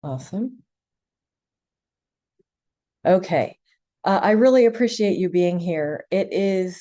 Awesome. Okay. I really appreciate you being here. It is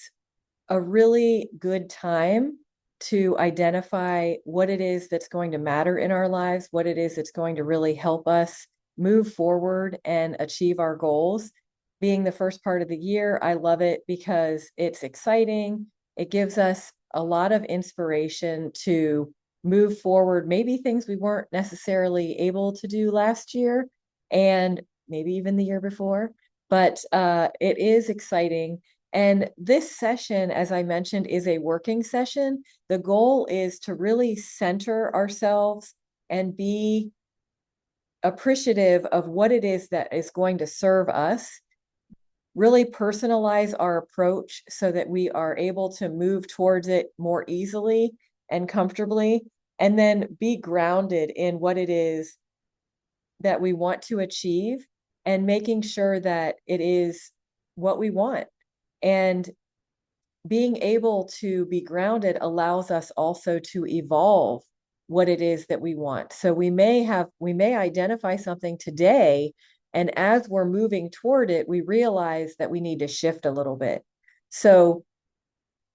a really good time to identify what it is that's going to matter in our lives, what it is that's going to really help us move forward and achieve our goals. Being the first part of the year, I love it because it's exciting. It gives us a lot of inspiration to move forward, maybe things we weren't necessarily able to do last year and maybe even the year before. But it is exciting. And this session, as I mentioned, is a working session. The goal is to really center ourselves and be appreciative of what it is that is going to serve us, really personalize our approach so that we are able to move towards it more easily and comfortably, and then be grounded in what it is that we want to achieve and making sure that it is what we want. And being able to be grounded allows us also to evolve what it is that we want. So we may identify something today, and as we're moving toward it, we realize that we need to shift a little bit. So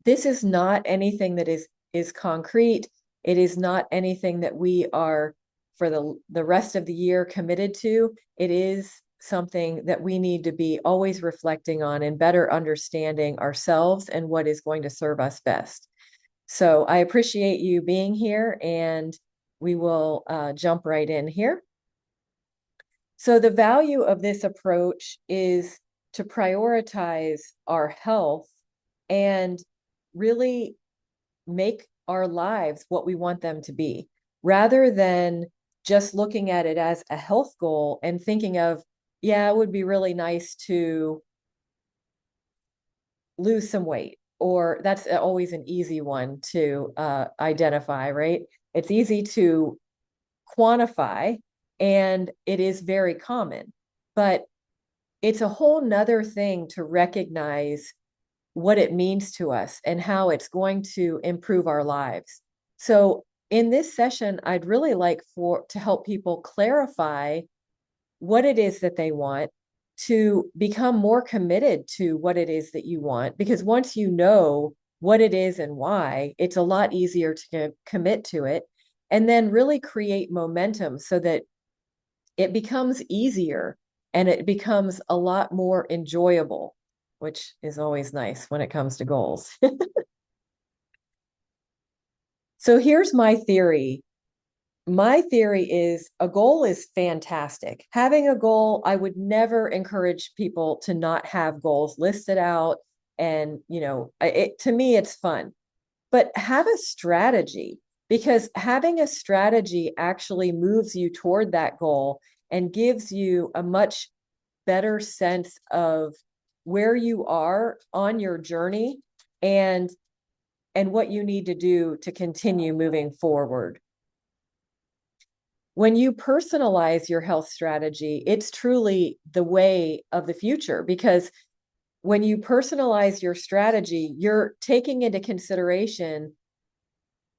this is not anything that is concrete. It is not anything that we are for the rest of the year committed to. It is something that we need to be always reflecting on and better understanding ourselves and what is going to serve us best. So I appreciate you being here, and we will jump right in here. So the value of this approach is to prioritize our health and really make our lives what we want them to be, rather than just looking at it as a health goal and thinking of, yeah, it would be really nice to lose some weight. Or that's always an easy one to identify, right? It's easy to quantify, and it is very common. But it's a whole nother thing to recognize what it means to us and how it's going to improve our lives. So in this session, I'd really like for to help people clarify what it is that they want, to become more committed to what it is that you want, because once you know what it is and why, it's a lot easier to commit to it, and then really create momentum so that it becomes easier and it becomes a lot more enjoyable, which is always nice when it comes to goals. So here's my theory. My theory is a goal is fantastic. Having a goal, I would never encourage people to not have goals listed out. And, to me, it's fun. But have a strategy, because having a strategy actually moves you toward that goal and gives you a much better sense of where you are on your journey and what you need to do to continue moving forward. When you personalize your health strategy, it's truly the way of the future, because when you personalize your strategy, you're taking into consideration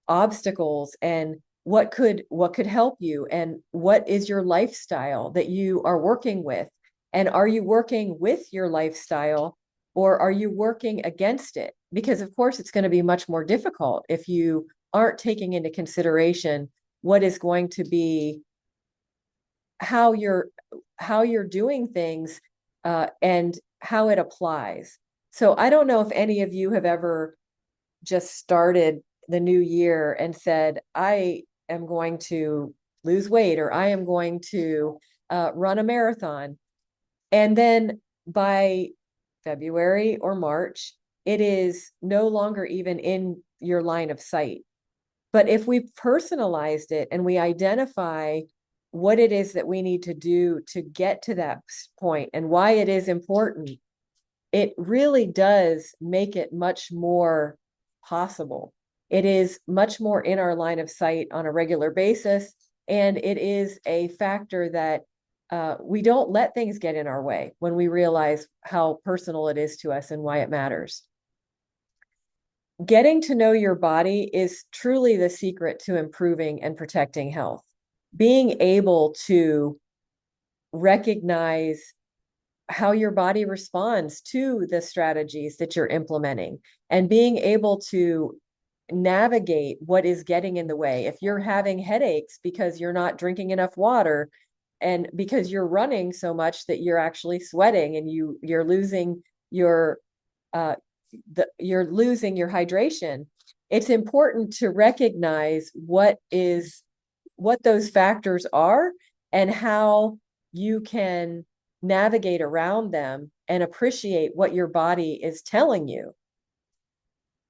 obstacles and what could help you, and what is your lifestyle that you are working with, and are you working with your lifestyle or are you working against it? Because of course it's going to be much more difficult if you aren't taking into consideration what is going to be how you're doing things, and how it applies. So I don't know if any of you have ever just started the new year and said, I am going to lose weight, or I am going to run a marathon. And then by February or March, it is no longer even in your line of sight. But if we personalized it and we identify what it is that we need to do to get to that point and why it is important, it really does make it much more possible. It is much more in our line of sight on a regular basis. And it is a factor that we don't let things get in our way when we realize how personal it is to us and why it matters. Getting to know your body is truly the secret to improving and protecting health. being able to recognize how your body responds to the strategies that you're implementing, and being able to navigate what is getting in the way. If you're having headaches because you're not drinking enough water, and because you're running so much that you're actually sweating and you're losing your you're losing your hydration, it's important to recognize what those factors are and how you can navigate around them and appreciate what your body is telling you.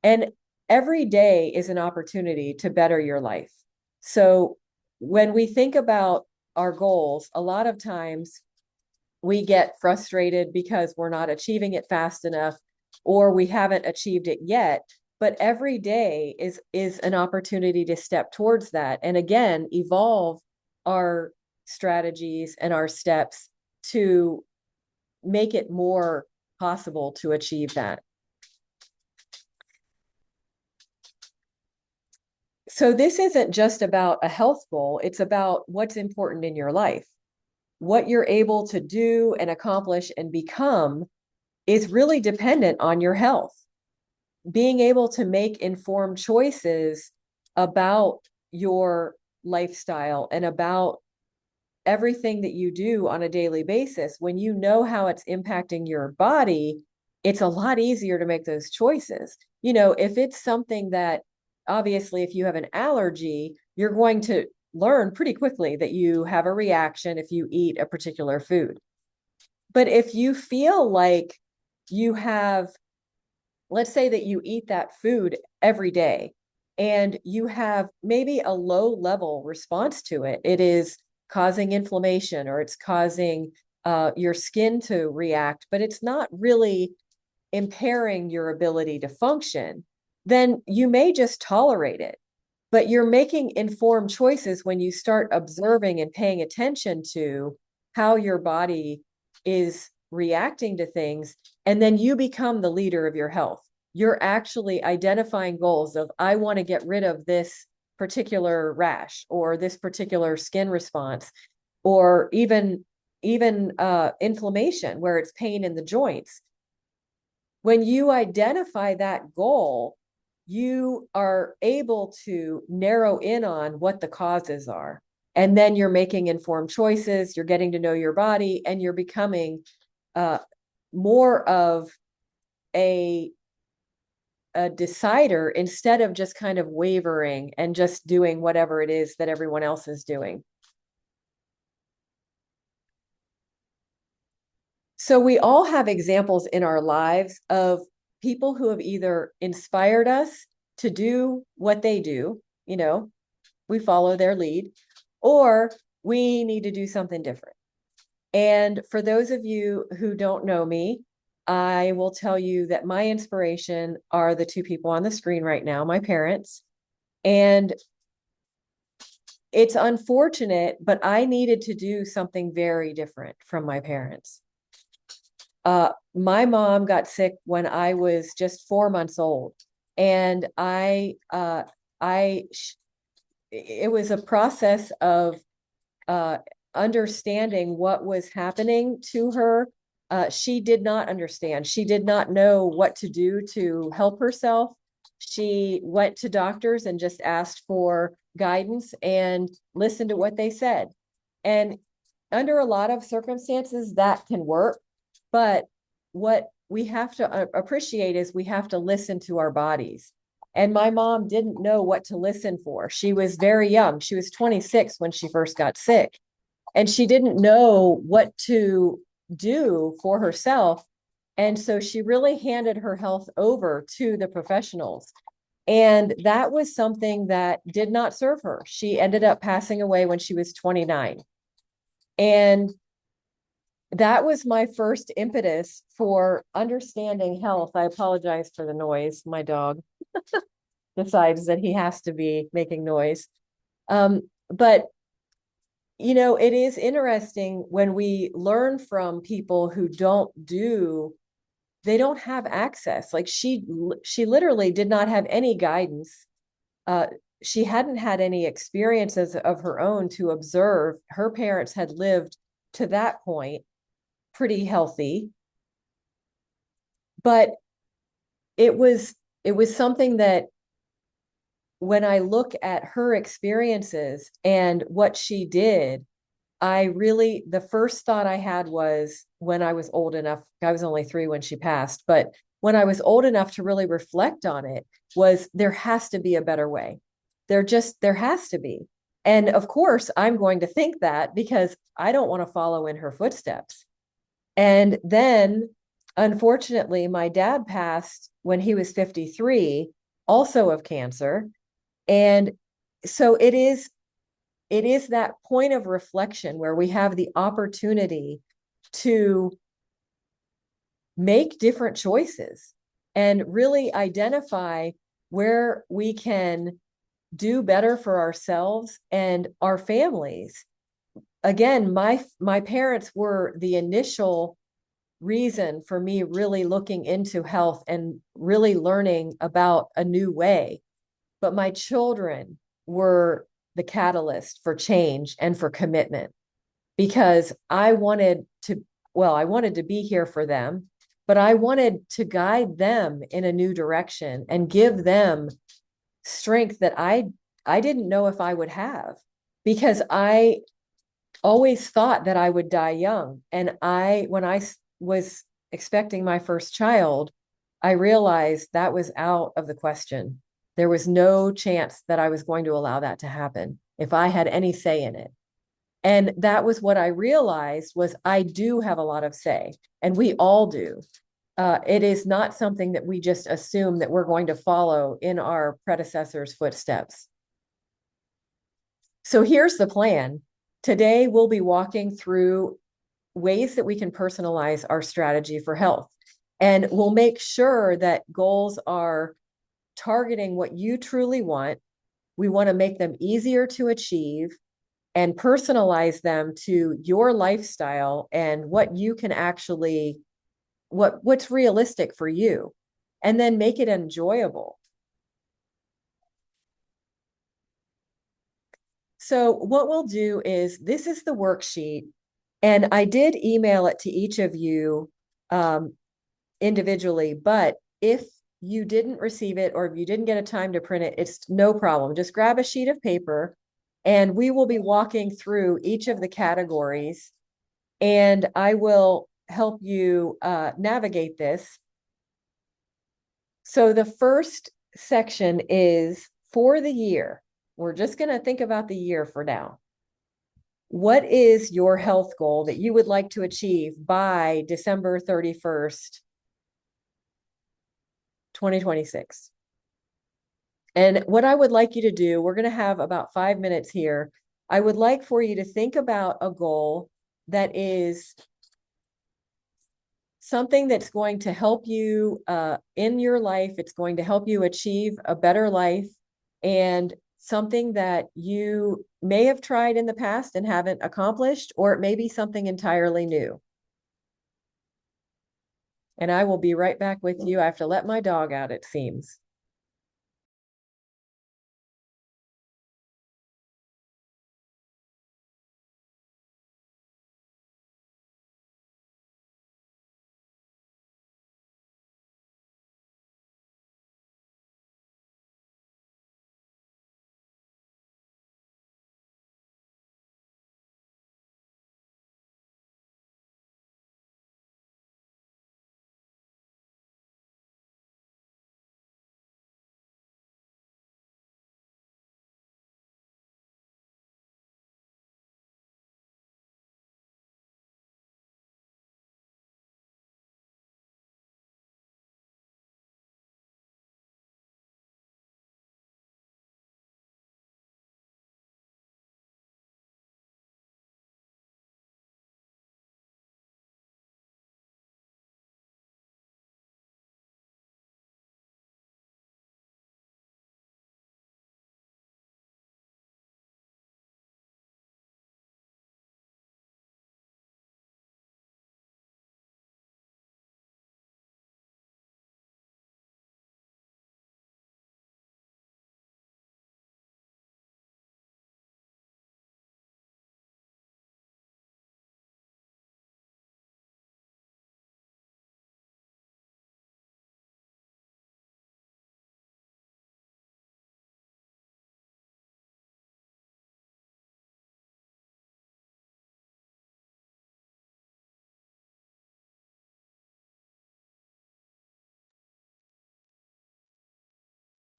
And every day is an opportunity to better your life. So when we think about our goals, a lot of times we get frustrated because we're not achieving it fast enough, or we haven't achieved it yet. But every day is an opportunity to step towards that, and again, evolve our strategies and our steps to make it more possible to achieve that. So this isn't just about a health goal, it's about what's important in your life. What you're able to do and accomplish and become is really dependent on your health. Being able to make informed choices about your lifestyle and about everything that you do on a daily basis, when you know how it's impacting your body, it's a lot easier to make those choices. If it's something that, obviously, if you have an allergy, you're going to learn pretty quickly that you have a reaction if you eat a particular food. But if you feel like you have, let's say that you eat that food every day and you have maybe a low level response to it, it is causing inflammation or it's causing your skin to react, but it's not really impairing your ability to function, then you may just tolerate it. But you're making informed choices when you start observing and paying attention to how your body is reacting to things. And then you become the leader of your health. You're actually identifying goals of, I want to get rid of this particular rash or this particular skin response, or even inflammation where it's pain in the joints. When you identify that goal, you are able to narrow in on what the causes are. And then you're making informed choices, you're getting to know your body, and you're becoming more of a decider instead of just kind of wavering and just doing whatever it is that everyone else is doing. So we all have examples in our lives of people who have either inspired us to do what they do, we follow their lead, or we need to do something different. And for those of you who don't know me, I will tell you that my inspiration are the two people on the screen right now, my parents. And it's unfortunate, but I needed to do something very different from my parents. My mom got sick when I was just 4 months old, and it was a process of understanding what was happening to her. She did not understand. She did not know what to do to help herself. She went to doctors and just asked for guidance and listened to what they said. And under a lot of circumstances, that can work. But what we have to appreciate is we have to listen to our bodies. And my mom didn't know what to listen for. She was very young. She was 26 when she first got sick. And she didn't know what to do for herself. And so she really handed her health over to the professionals. And that was something that did not serve her. She ended up passing away when she was 29. And that was my first impetus for understanding health. I apologize for the noise. My dog decides that he has to be making noise. But it is interesting when we learn from people who they don't have access. Like she literally did not have any guidance. she hadn't had any experiences of her own to observe. Her parents had lived to that point pretty healthy, but it was something that when I look at her experiences and what she did, the first thought I had was when I was old enough, I was only 3 when she passed, but when I was old enough to really reflect on it, was there has to be a better way. There has to be. And of course, I'm going to think that because I don't want to follow in her footsteps. And then, unfortunately, my dad passed when he was 53, also of cancer. And so it is that point of reflection where we have the opportunity to make different choices and really identify where we can do better for ourselves and our families. Again, my parents were the initial reason for me really looking into health and really learning about a new way. But my children were the catalyst for change and for commitment because I wanted to be here for them, but I wanted to guide them in a new direction and give them strength that I didn't know if I would have because I always thought that I would die young. And when I was expecting my first child, I realized that was out of the question. There was no chance that I was going to allow that to happen if I had any say in it. And that was what I realized was I do have a lot of say, and we all do. It is not something that we just assume that we're going to follow in our predecessors' footsteps. So here's the plan. Today, we'll be walking through ways that we can personalize our strategy for health. And we'll make sure that goals are targeting what you truly want. We want to make them easier to achieve and personalize them to your lifestyle and what you can actually what's realistic for you, and then make it enjoyable. So what we'll do is, this is the worksheet, and I did email it to each of you individually, but if you didn't receive it or if you didn't get a time to print it, it's no problem. Just grab a sheet of paper and we will be walking through each of the categories, and I will help you navigate this. So the first section is for the year. We're just going to think about the year for now. What is your health goal that you would like to achieve by December 31st, 2026? And what I would like you to do, we're going to have about 5 minutes here. I would like for you to think about a goal that is something that's going to help you in your life. It's going to help you achieve a better life, and something that you may have tried in the past and haven't accomplished, or it may be something entirely new. And I will be right back with you. I have to let my dog out, it seems.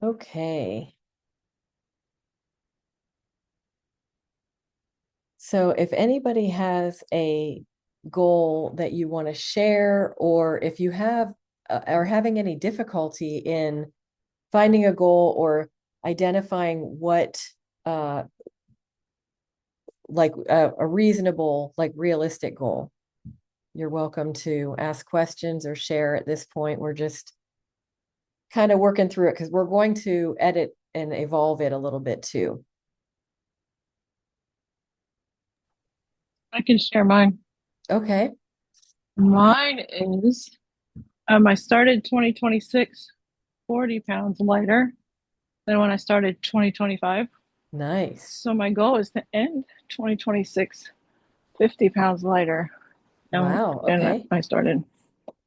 Okay. So if anybody has a goal that you want to share, or if you have are having any difficulty in finding a goal or identifying what like a reasonable, like realistic goal, you're welcome to ask questions or share at this point. We're just kind of working through it because we're going to edit and evolve it a little bit too. I can share mine. Okay. Mine is I started 2026 40 pounds lighter than when I started 2025. Nice. So my goal is to end 2026 50 pounds lighter Wow. than Okay. I started.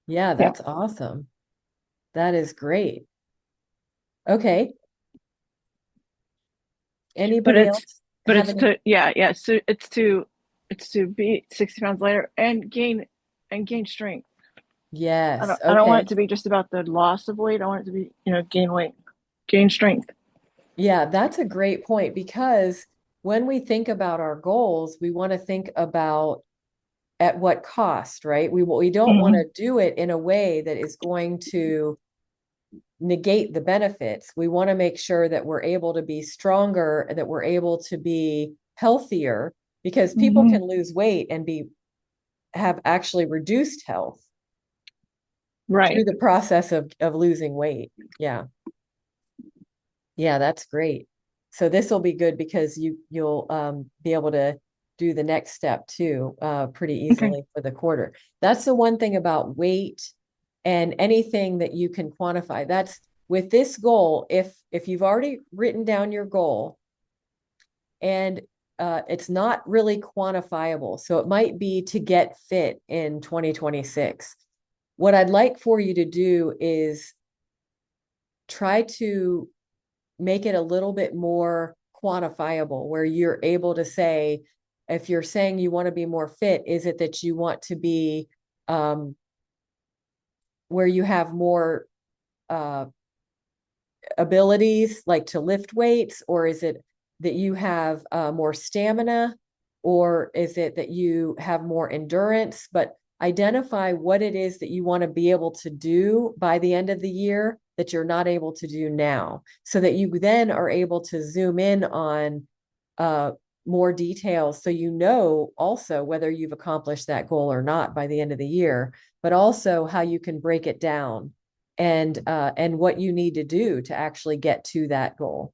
Yeah, Yeah. that's awesome. That is great. Okay. But Anybody it's else but have it's any? to yeah. So it's to be 60 pounds lighter and gain strength. Yes. I don't want it Okay. to be just about the loss of weight. I want it to be, gain weight, gain strength. Yeah, that's a great point because when we think about our goals, we want to think about at what cost, right? We don't want Mm-hmm. to do it in a way that is going to negate the benefits. We want to make sure that we're able to be stronger, that we're able to be healthier because people Mm-hmm. can lose weight and be have actually reduced health through Right. the process of losing weight. Yeah. Yeah, that's great. So this will be good because you'll be able to do the next step too, pretty Okay. easily for the quarter. That's the one thing about weight and anything that you can quantify. That's with this goal, if you've already written down your goal and it's not really quantifiable, so it might be to get fit in 2026. What I'd like for you to do is try to make it a little bit more quantifiable where you're able to say, if you're saying you want to be more fit, is it that you want to be um, where you have more uh, abilities, like to lift weights, or is it that you have more stamina, or is it that you have more endurance? But identify what it is that you want to be able to do by the end of the year that you're not able to do now, so that you then are able to zoom in on uh, more details so you know also whether you've accomplished that goal or not by the end of the year, but also how you can break it down and what you need to do to actually get to that goal.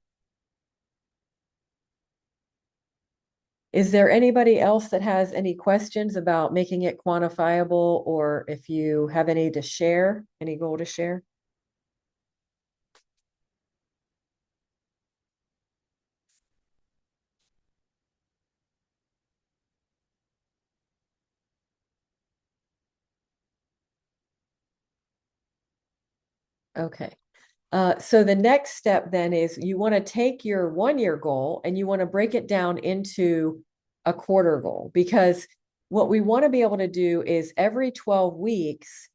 Is there anybody else that has any questions about making it quantifiable, or if you have any to share, any goal to share? Okay. So the next step then is you want to take your 1 year goal and you want to break it down into a quarter goal, because what we want to be able to do is every 12 weeks,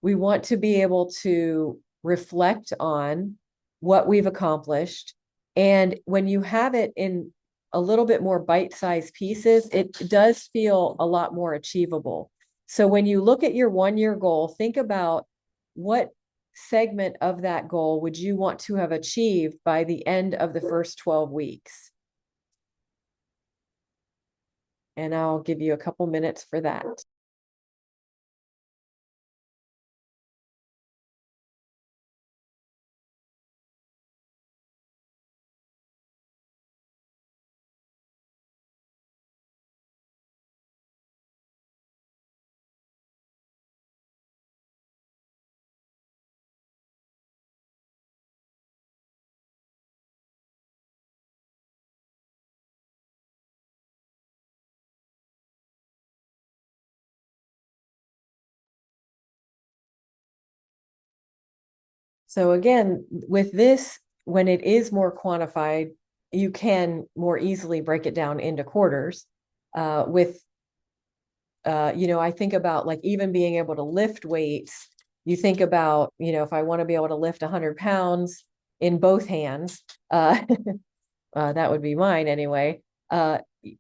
we want to be able to reflect on what we've accomplished. And when you have it in a little bit more bite-sized pieces, it does feel a lot more achievable. So when you look at your 1 year goal, think about what segment of that goal would you want to have achieved by the end of the first 12 weeks? And I'll give you a couple minutes for that. So again, with this, when it is more quantified, you can more easily break it down into quarters. With I think about like even being able to lift weights. You think about, if I want to be able to lift 100 pounds, in both hands, that would be mine anyway.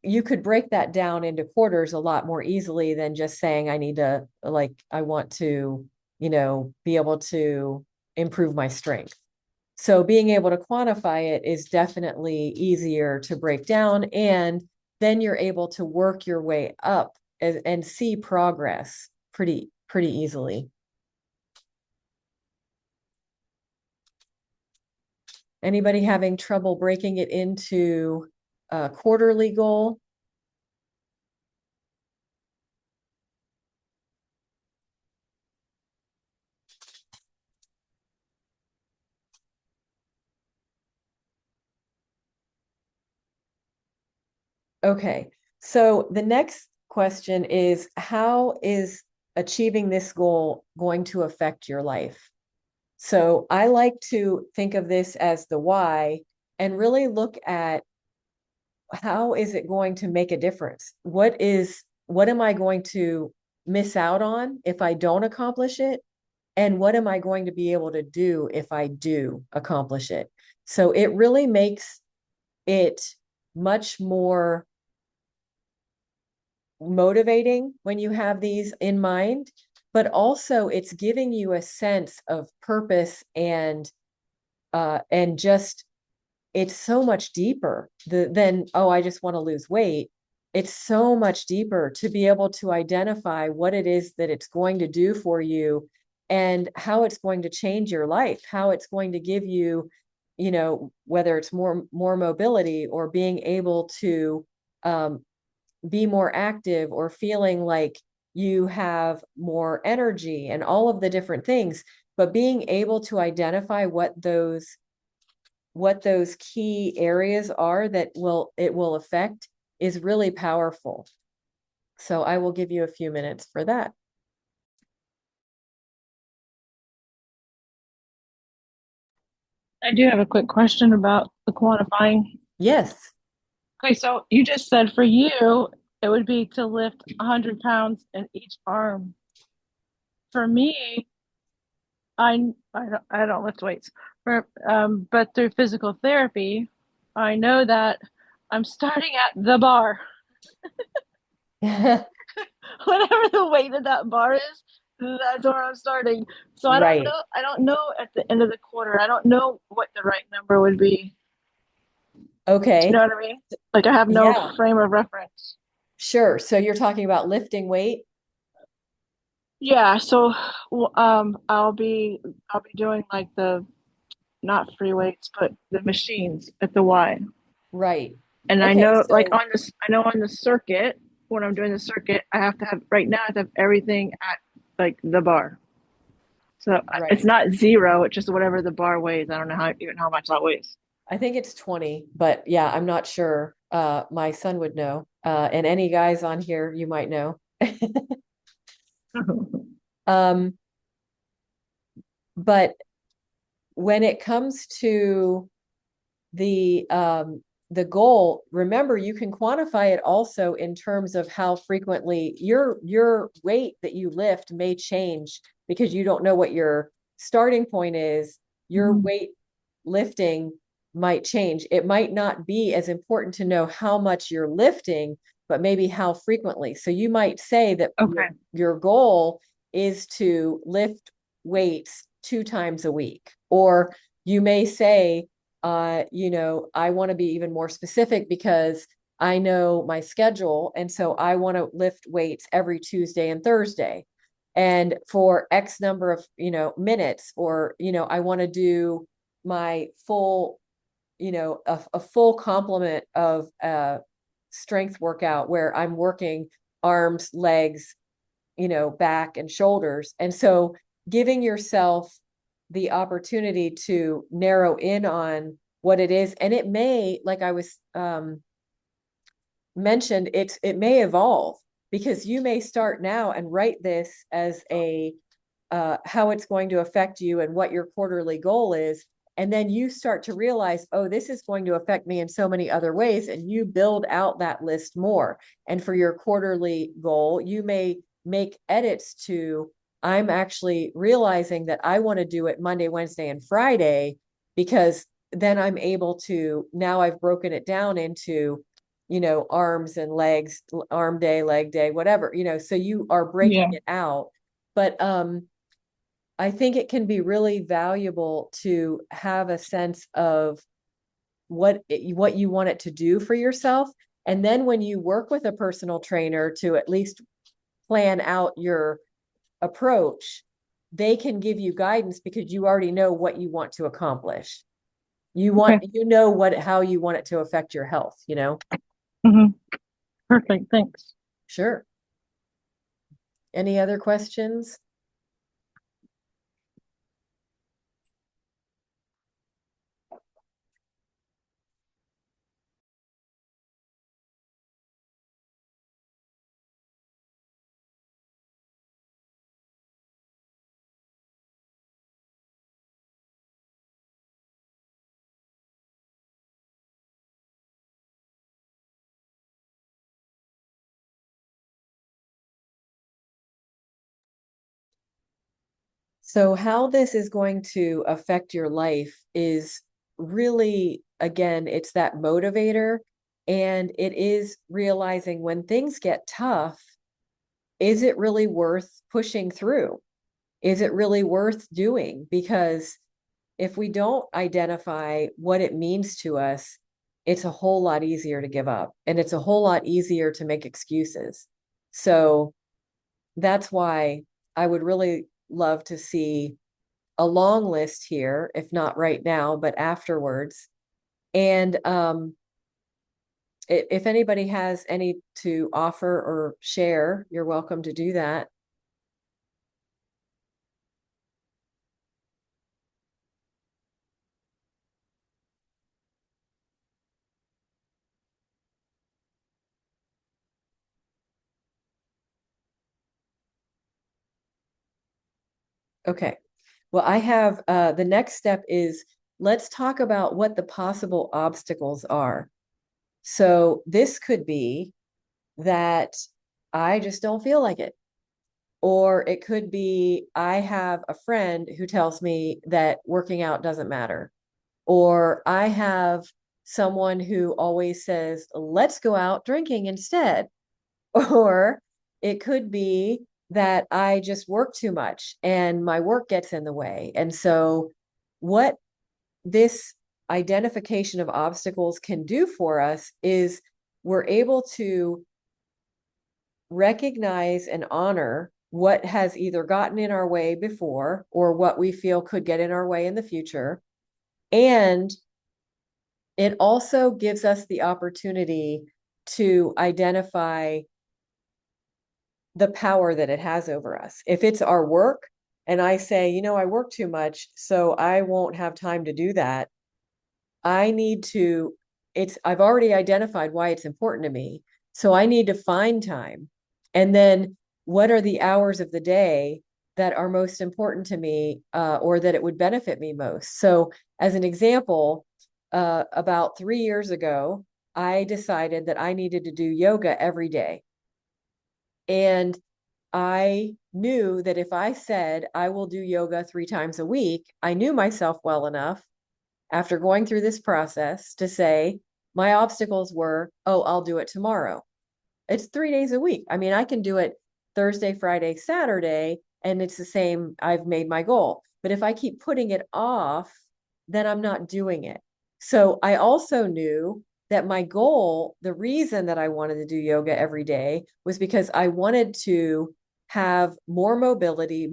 You could break that down into quarters a lot more easily than just saying I need to, like, I want to, be able to improve my strength. So being able to quantify it is definitely easier to break down, and then you're able to work your way up and see progress pretty easily. Anybody having trouble breaking it into a quarterly goal? Okay, so the next question is, how is achieving this goal going to affect your life? So I like to think of this as the why and really look at how is it going to make a difference? What am I going to miss out on if I don't accomplish it? And what am I going to be able to do if I do accomplish it? So it really makes it much more motivating when you have these in mind, but also it's giving you a sense of purpose and just it's so much deeper than, oh, I just want to lose weight. It's so much deeper to be able to identify what it is that it's going to do for you and how it's going to change your life, how it's going to give you, whether it's more mobility or being able to um, be more active or feeling like you have more energy and all of the different things, but being able to identify what those key areas are that it will affect is really powerful. So I will give you a few minutes for that. I do have a quick question about the quantifying. Yes. Okay, so you just said for you, it would be to lift 100 pounds in each arm. For me, I don't lift weights, but through physical therapy, I know that I'm starting at the bar. Whatever the weight of that bar is, that's where I'm starting. So I don't Right. know. I don't know at the end of the quarter. I don't know what the right number would be. Do you know Okay. what I mean? Like I have no Yeah, frame of reference. sure. So you're talking about lifting weight? Yeah. So, I'll be doing like the not free weights, but the machines at the Y. Right. And I Okay, know, like so on this, I know on the circuit, when I'm doing the circuit, I have to have right now. I have to have everything at like the bar. So it's right. not zero. It's just whatever the bar weighs. I don't know even how much that weighs. I think it's 20, but yeah, I'm not sure. My son would know. And any guys on here you might know. Um, but when it comes to the goal, remember you can quantify it also in terms of how frequently your weight that you lift may change because you don't know what your starting point is. Your weight lifting might change. It might not be as important to know how much you're lifting, but maybe how frequently. So you might say that Okay. your goal is to lift weights 2 times a week, or you may say I want to be even more specific because I know my schedule. And so I want to lift weights every Tuesday and Thursday. And for X number of, minutes, or, I want to do my full, a full complement of strength workout where I'm working arms, legs, back and shoulders. And so giving yourself the opportunity to narrow in on what it is. And it may, like I was mentioned, it may evolve because you may start now and write this as a how it's going to affect you and what your quarterly goal is. And then you start to realize, oh, this is going to affect me in so many other ways. And you build out that list more. And for your quarterly goal, you may make edits to, I'm actually realizing that I want to do it Monday, Wednesday, and Friday, because then I'm able to, now I've broken it down into, arms and legs, arm day, leg day, whatever, so you are breaking Yeah. it out. But I think it can be really valuable to have a sense of what you want it to do for yourself. And then when you work with a personal trainer to at least plan out your approach, they can give you guidance because you already know what you want to accomplish. Okay. How you want it to affect your health. Hmm. Perfect. Thanks. Sure. Any other questions? So how this is going to affect your life is really, again, it's that motivator, and it is realizing when things get tough, is it really worth pushing through? Is it really worth doing? Because if we don't identify what it means to us, it's a whole lot easier to give up, and it's a whole lot easier to make excuses. So that's why I would really love to see a long list here, if not right now, but afterwards. And if anybody has any to offer or share, you're welcome to do that. Okay. Well, I have the next step is, let's talk about what the possible obstacles are. So this could be that I just don't feel like it. Or it could be I have a friend who tells me that working out doesn't matter. Or I have someone who always says, let's go out drinking instead. Or it could be that I just work too much and my work gets in the way. And so, what this identification of obstacles can do for us is we're able to recognize and honor what has either gotten in our way before or what we feel could get in our way in the future. And it also gives us the opportunity to identify the power that it has over us. If it's our work and I say, I work too much, so I won't have time to do that, I need to, I've already identified why it's important to me. So I need to find time. And then what are the hours of the day that are most important to me, or that it would benefit me most? So, as an example, about 3 years ago, I decided that I needed to do yoga every day. And I knew that if I said I will do yoga 3 times a week, I knew myself well enough after going through this process to say my obstacles were, oh, I'll do it tomorrow. It's 3 days a week. I mean, I can do it Thursday, Friday, Saturday, and it's the same. I've made my goal. But if I keep putting it off, then I'm not doing it. So I also knew that my goal, the reason that I wanted to do yoga every day was because I wanted to have more mobility,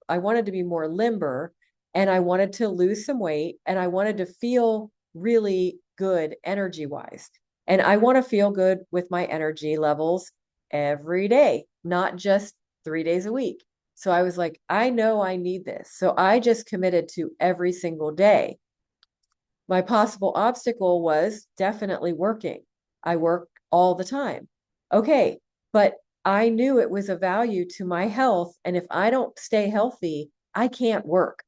I wanted to be more limber, and I wanted to lose some weight, and I wanted to feel really good energy wise. And I want to feel good with my energy levels every day, not just 3 days a week. So I was like, I know I need this. So I just committed to every single day. My possible obstacle was definitely working. I work all the time. Okay, but I knew it was a value to my health. And if I don't stay healthy, I can't work.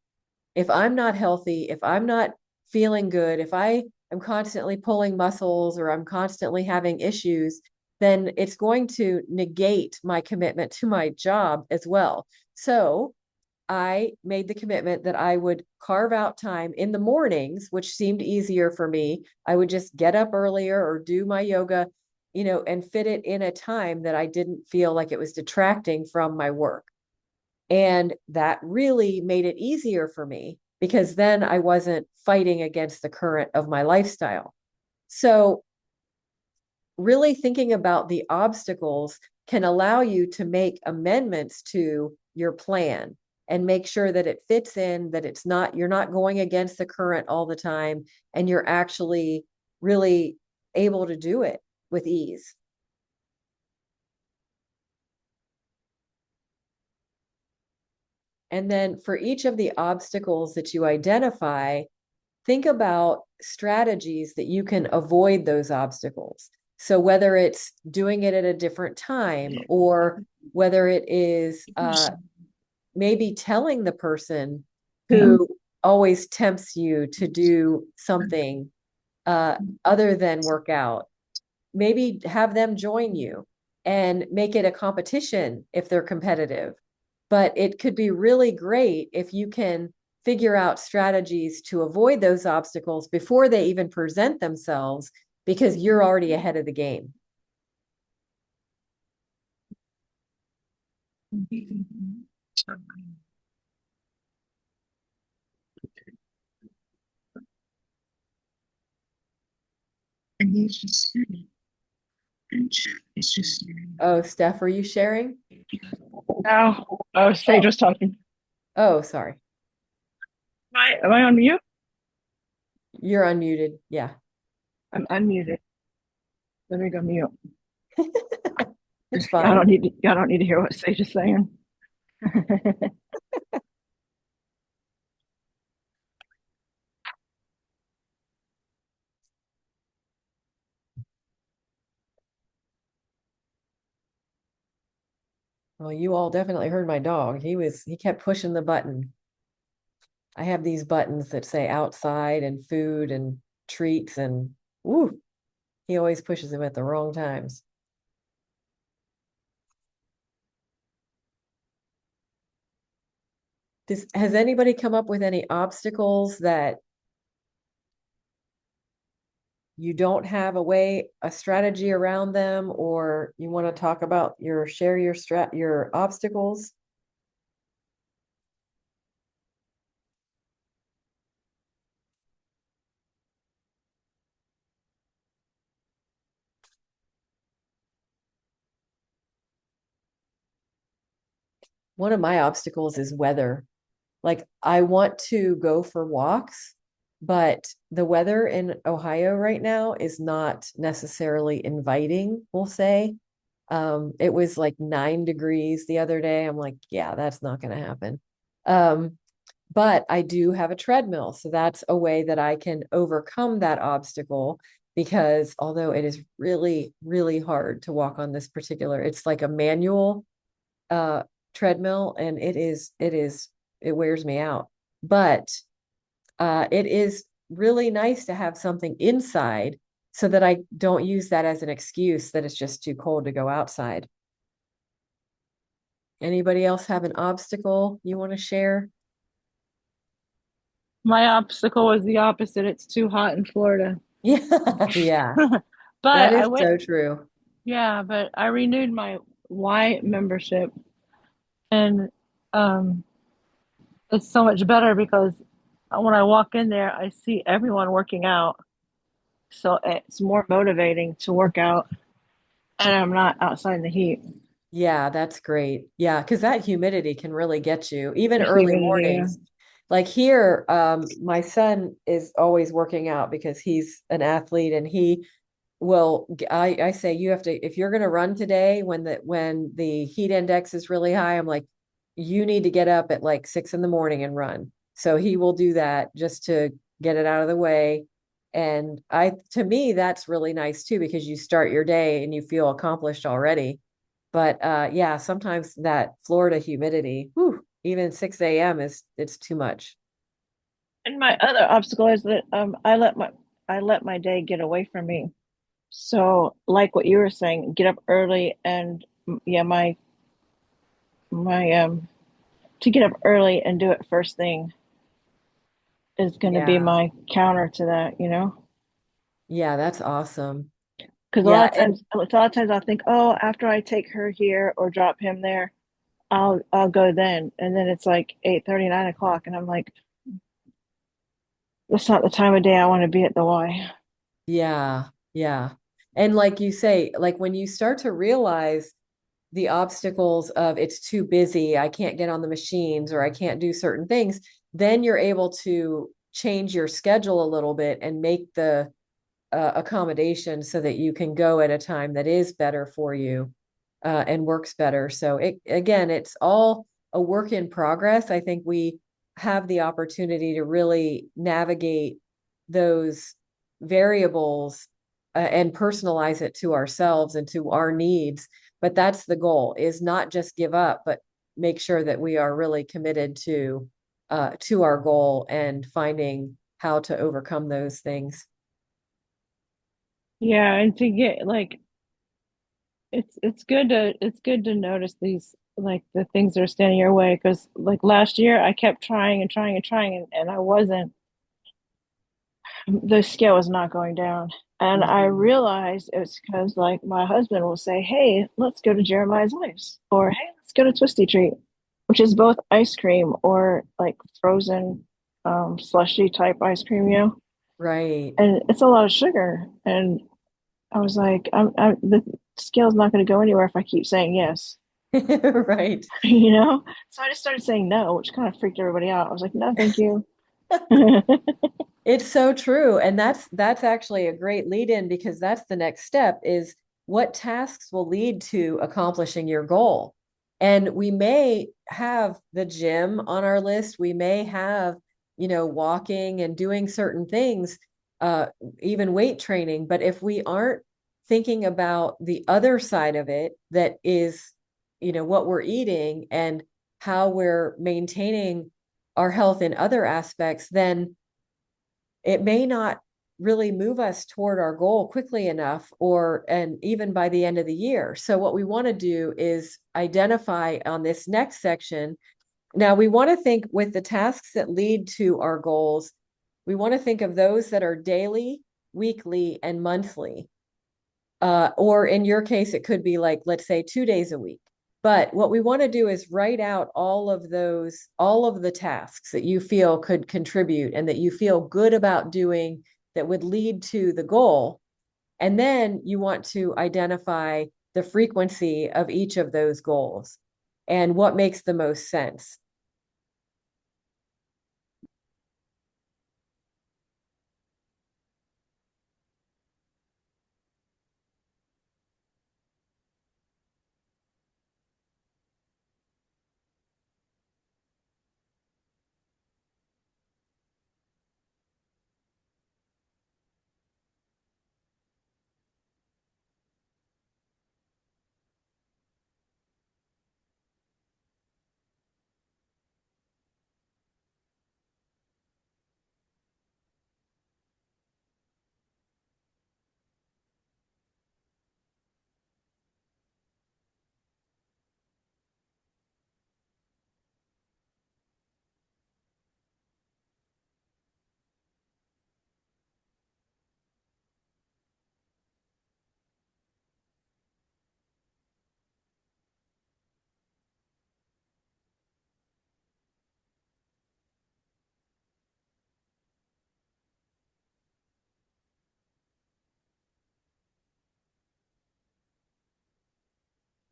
If I'm not healthy, if I'm not feeling good, if I am constantly pulling muscles or I'm constantly having issues, then it's going to negate my commitment to my job as well. So I made the commitment that I would carve out time in the mornings, which seemed easier for me. I would just get up earlier or do my yoga, and fit it in a time that I didn't feel like it was detracting from my work. And that really made it easier for me because then I wasn't fighting against the current of my lifestyle. So, really thinking about the obstacles can allow you to make amendments to your plan and make sure that it fits in, that you're not going against the current all the time, and you're actually really able to do it with ease. And then for each of the obstacles that you identify, think about strategies that you can avoid those obstacles. So whether it's doing it at a different time, or whether it is maybe telling the person who always tempts you to do something other than work out, maybe have them join you and make it a competition if they're competitive. But it could be really great if you can figure out strategies to avoid those obstacles before they even present themselves, because you're already ahead of the game. Oh, Steph, are you sharing? No, oh, Sage Oh, was talking. oh, sorry. Am I on mute? You're unmuted. Yeah, I'm unmuted. Let me go mute. it's Y'all fine. don't need to, y'all don't need to hear what Sage is saying. Well, you all definitely heard my dog. He kept pushing the button. I have these buttons that say outside and food and treats, and woo, he always pushes them at the wrong times. Has anybody come up with any obstacles that you don't have a strategy around them, or you want to talk about share your obstacles? One of my obstacles is weather. Like, I want to go for walks, but the weather in Ohio right now is not necessarily inviting, we'll say. It was like 9 degrees the other day. I'm like, yeah, that's not going to happen. Um, but I do have a treadmill, so that's a way that I can overcome that obstacle, because although it is really, really hard to walk on this particular, it's like a manual uh treadmill, and it wears me out. But it is really nice to have something inside so that I don't use that as an excuse that it's just too cold to go outside. Anybody else have an obstacle you want to share? My obstacle was the opposite. It's too hot in Florida. Yeah, yeah, that But I is went, so true. yeah, but I renewed my Y membership, and um it's so much better because when I walk in there, I see everyone working out. So it's more motivating to work out, and I'm not outside in the heat. Yeah, that's great. Yeah, because that humidity can really get you, even The early humidity, yeah. mornings. Like here, my son is always working out because he's an athlete, and I say, you have to, if you're going to run today when the heat index is really high, I'm like, you need to get up at like 6 in the morning and run. So he will do that just to get it out of the way. And to me, that's really nice too, because you start your day and you feel accomplished already. But yeah, sometimes that Florida humidity, whew, even 6 a.m. it's too much. And my other obstacle is that I let my day get away from me. So, like what you were saying, get up early and yeah, my to get up early and do it first thing is going to be Yeah. my counter to that, you know? Yeah, that's awesome. Because Yeah, and a lot of times I'll think, oh, after I take her here or drop him there, I'll go then. And then it's like 8:30, 9 o'clock, and I'm like, that's not the time of day I want to be at the Y. yeah, yeah. And like you say, like when you start to realize the obstacles of it's too busy, I can't get on the machines or I can't do certain things, then you're able to change your schedule a little bit and make the accommodation so that you can go at a time that is better for you and works better. So it again, it's all a work in progress. I think we have the opportunity to really navigate those variables and personalize it to ourselves and to our needs. But that's the goal, is not just give up, but make sure that we are really committed to our goal and finding how to overcome those things. Yeah, and to get like it's good to notice these like the things that are standing your way because like last year I kept trying and trying and trying and I wasn't the scale was not going down. And I Mhm. realized it's because like my husband will say, hey, let's go to Jeremiah's Ice or hey, let's go to Twisty Treat, which is both ice cream or like frozen slushy type ice cream, you know? Right. And it's a lot of sugar. And I was like, the scale's not going to go anywhere if I keep saying yes, Right. you know? So I just started saying no, which kind of freaked everybody out. I was like, no, thank you. It's so true. And that's actually a great lead in because that's the next step is what tasks will lead to accomplishing your goal. And we may have the gym on our list. We may have, walking and doing certain things, uh, even weight training. But if we aren't thinking about the other side of it, that is, what we're eating and how we're maintaining our health in other aspects, then it may not really move us toward our goal quickly enough and even by the end of the year. So what we want to do is identify on this next section. Now we want to think with the tasks that lead to our goals, we want to think of those that are daily, weekly, and monthly. Or in your case, it could be like, let's say 2 days a week. But what we want to do is write out all of the tasks that you feel could contribute and that you feel good about doing that would lead to the goal. And then you want to identify the frequency of each of those goals and what makes the most sense.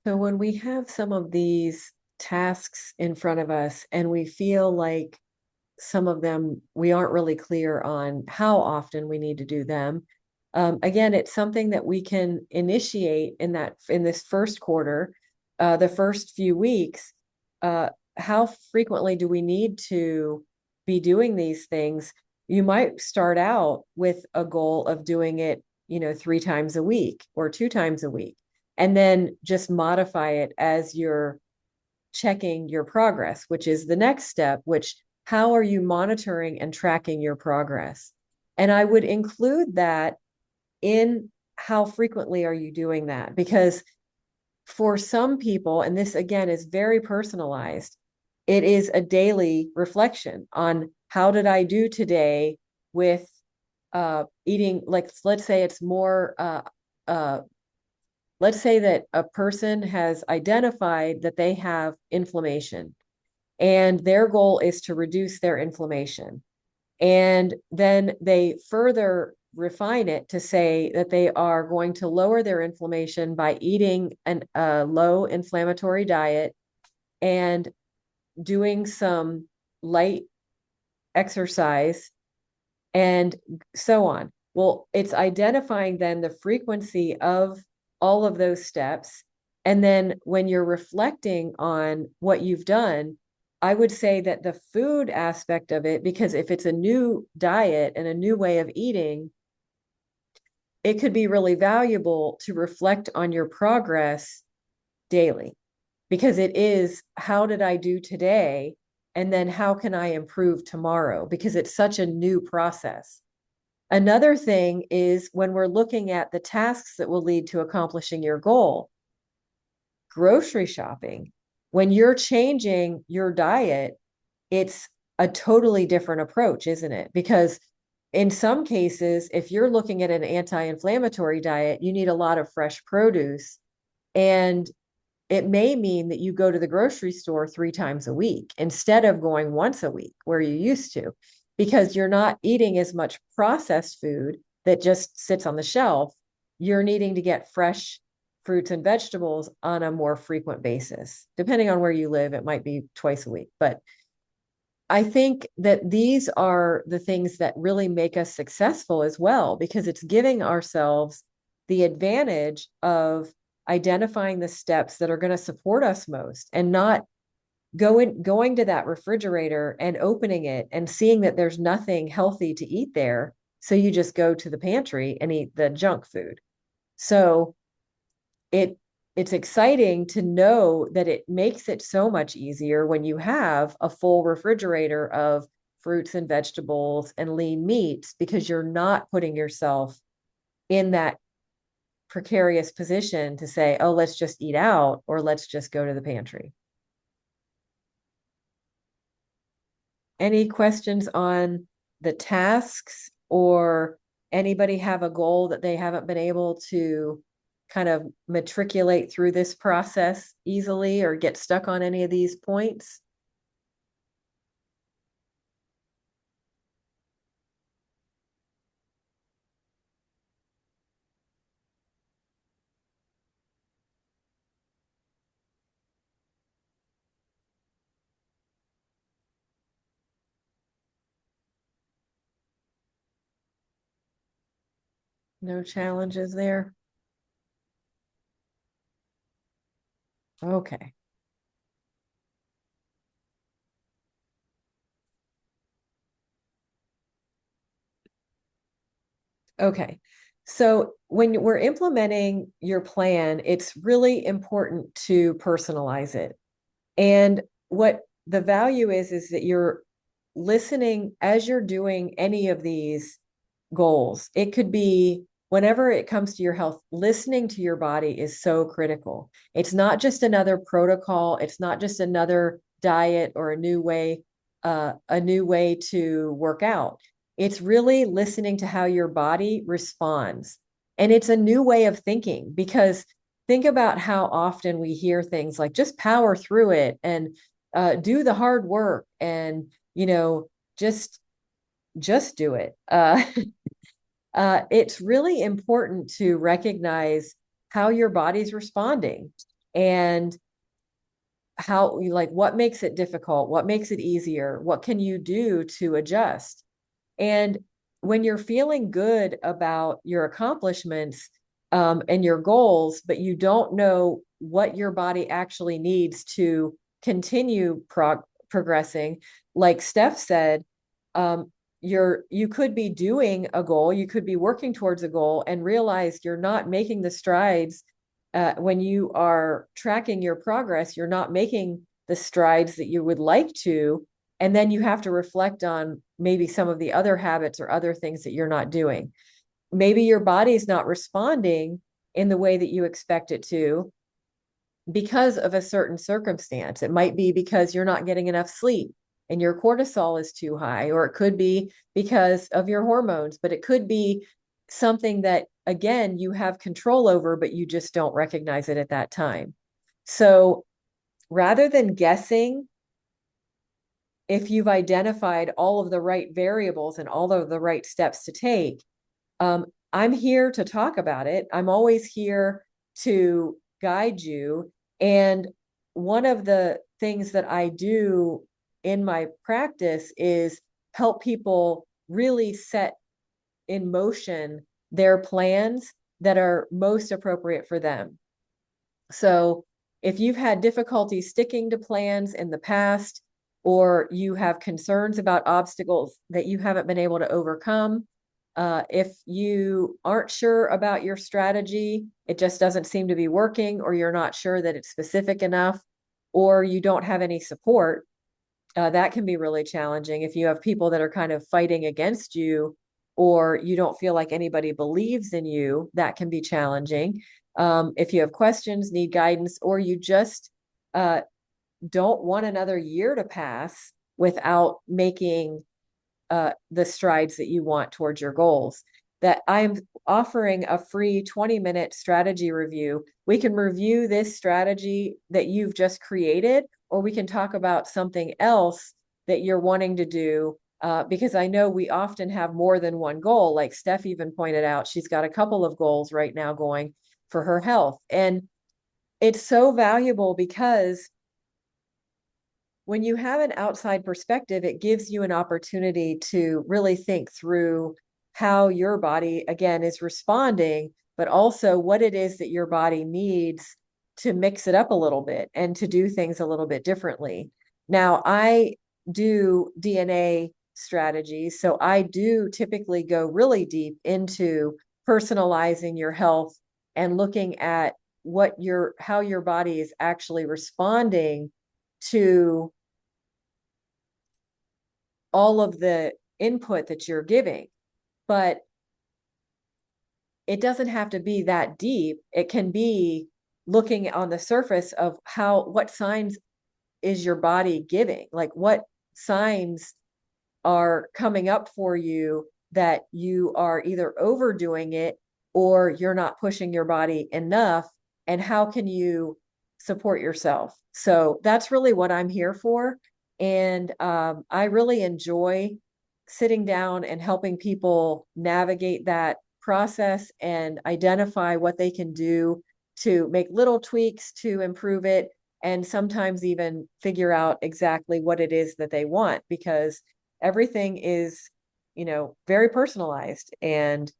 So when we have some of these tasks in front of us and we feel like some of them we aren't really clear on how often we need to do them. Again, it's something that we can initiate in this first quarter, the first few weeks. Uh, how frequently do we need to be doing these things? You might start out with a goal of doing it, 3 times a week or 2 times a week, and then just modify it as you're checking your progress, which is the next step, which how are you monitoring and tracking your progress? And I would include that in how frequently are you doing that? Because for some people, and this again is very personalized, it is a daily reflection on how did I do today with eating, like, let's say it's more, let's say that a person has identified that they have inflammation and their goal is to reduce their inflammation. And then they further refine it to say that they are going to lower their inflammation by eating a low inflammatory diet and doing some light exercise and so on. Well, it's identifying then the frequency of all of those steps. And then when you're reflecting on what you've done, I would say that the food aspect of it, because if it's a new diet and a new way of eating, it could be really valuable to reflect on your progress daily, because it is, how did I do today? And then how can I improve tomorrow? Because it's such a new process. Another thing is when we're looking at the tasks that will lead to accomplishing your goal, grocery shopping, when you're changing your diet, it's a totally different approach, isn't it? Because in some cases, if you're looking at an anti-inflammatory diet, you need a lot of fresh produce. And it may mean that you go to the grocery store 3 times a week instead of going once a week where you used to, because you're not eating as much processed food that just sits on the shelf. You're needing to get fresh fruits and vegetables on a more frequent basis. Depending on where you live, it might be twice a week. But I think that these are the things that really make us successful as well, because it's giving ourselves the advantage of identifying the steps that are going to support us most, and not going to that refrigerator and opening it and seeing that there's nothing healthy to eat there. So you just go to the pantry and eat the junk food. So it it's exciting to know that it makes it so much easier when you have a full refrigerator of fruits and vegetables and lean meats, because you're not putting yourself in that precarious position to say, oh, let's just eat out or let's just go to the pantry. Any questions on the tasks, or anybody have a goal that they haven't been able to kind of matriculate through this process easily or get stuck on any of these points? No challenges there? Okay. Okay. So when we're implementing your plan, it's really important to personalize it. And what the value is that you're listening as you're doing any of these goals. It could be whenever it comes to your health, listening to your body is so critical. It's not just another protocol, it's not just another diet or a new way to work out. It's really listening to how your body responds. And it's a new way of thinking, because think about how often we hear things like just power through it and do the hard work and, just do it. It's really important to recognize how your body's responding and how, like, what makes it difficult, what makes it easier, what can you do to adjust. And when you're feeling good about your accomplishments and your goals, but you don't know what your body actually needs to continue progressing, like Steph said, you could be doing a goal, you could be working towards a goal and realize you're not making the strides. When you are tracking your progress, you're not making the strides that you would like to. And then you have to reflect on maybe some of the other habits or other things that you're not doing. Maybe your body's not responding in the way that you expect it to. because of a certain circumstance. It might be because you're not getting enough sleep and your cortisol is too high, or it could be because of your hormones, but it could be something that, again, you have control over, but you just don't recognize it at that time. So rather than guessing, if you've identified all of the right variables and all of the right steps to take, I'm here to talk about it. I'm always here to guide you. And one of the things that I do in my practice is help people really set in motion their plans that are most appropriate for them. So if you've had difficulty sticking to plans in the past, or you have concerns about obstacles that you haven't been able to overcome, if you aren't sure about your strategy, it just doesn't seem to be working, or you're not sure that it's specific enough, or you don't have any support, that can be really challenging. If you have people that are kind of fighting against you, or you don't feel like anybody believes in you, that can be challenging. If you have questions, need guidance, or you just don't want another year to pass without making the strides that you want towards your goals, that I'm offering a free 20-minute strategy review. We can review this strategy that you've just created, or we can talk about something else that you're wanting to do. Because I know we often have more than one goal. Like Steph even pointed out, she's got a couple of goals right now going for her health. And it's so valuable because when you have an outside perspective, it gives you an opportunity to really think through how your body, again, is responding, but also what it is that your body needs to mix it up a little bit and to do things a little bit differently. Now, I do DNA strategies, so I do typically go really deep into personalizing your health and looking at how your body is actually responding to all of the input that you're giving. But it doesn't have to be that deep. It can be looking on the surface of what signs is your body giving? Like what signs are coming up for you that you are either overdoing it or you're not pushing your body enough, and how can you support yourself? So that's really what I'm here for. And I really enjoy sitting down and helping people navigate that process and identify what they can do to make little tweaks to improve it, and sometimes even figure out exactly what it is that they want, because everything is, very personalized, and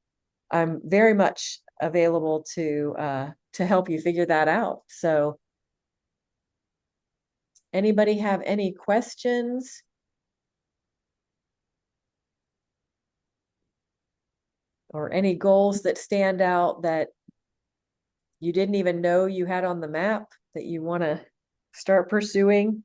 I'm very much available to help you figure that out. So anybody have any questions? Or any goals that stand out that you didn't even know you had on the map that you want to start pursuing?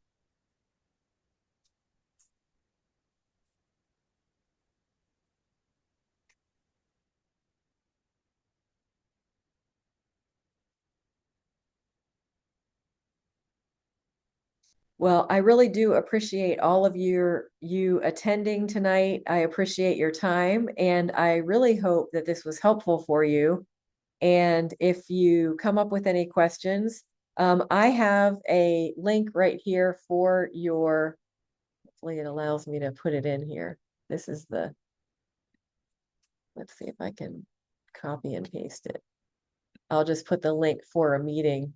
Well, I really do appreciate all of you attending tonight. I appreciate your time, and I really hope that this was helpful for you. And if you come up with any questions, I have a link right here for hopefully it allows me to put it in here. This is let's see if I can copy and paste it. I'll just put the link for a meeting.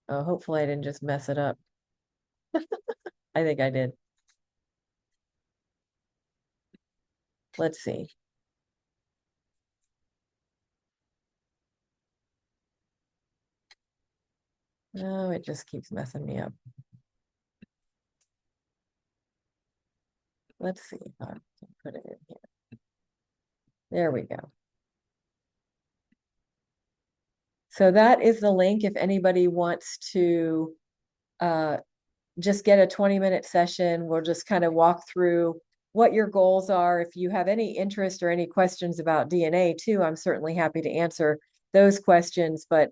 Oh, hopefully I didn't just mess it up. I think I did. Let's see. Oh, it just keeps messing me up. Let's see if I can put it in here. There we go. So that is the link if anybody wants to just get a 20-minute session. We'll just kind of walk through what your goals are. If you have any interest or any questions about DNA too, I'm certainly happy to answer those questions. But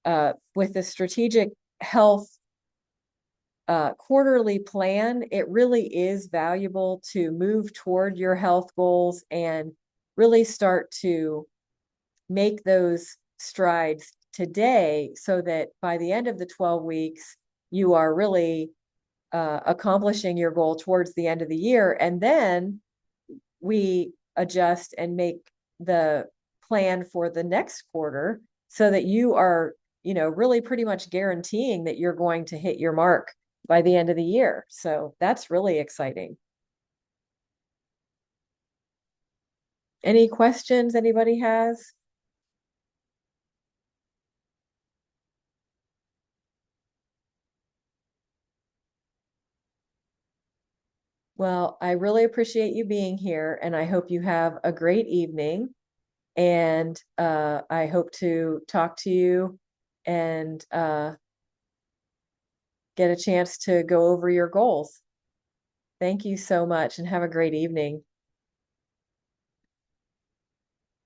with the strategic health quarterly plan, it really is valuable to move toward your health goals and really start to make those strides today so that by the end of the 12 weeks, you are really accomplishing your goal towards the end of the year. And then we adjust and make the plan for the next quarter so that you are, really pretty much guaranteeing that you're going to hit your mark by the end of the year. So that's really exciting. Any questions anybody has? Well, I really appreciate you being here, and I hope you have a great evening. And I hope to talk to you and get a chance to go over your goals. Thank you so much and have a great evening.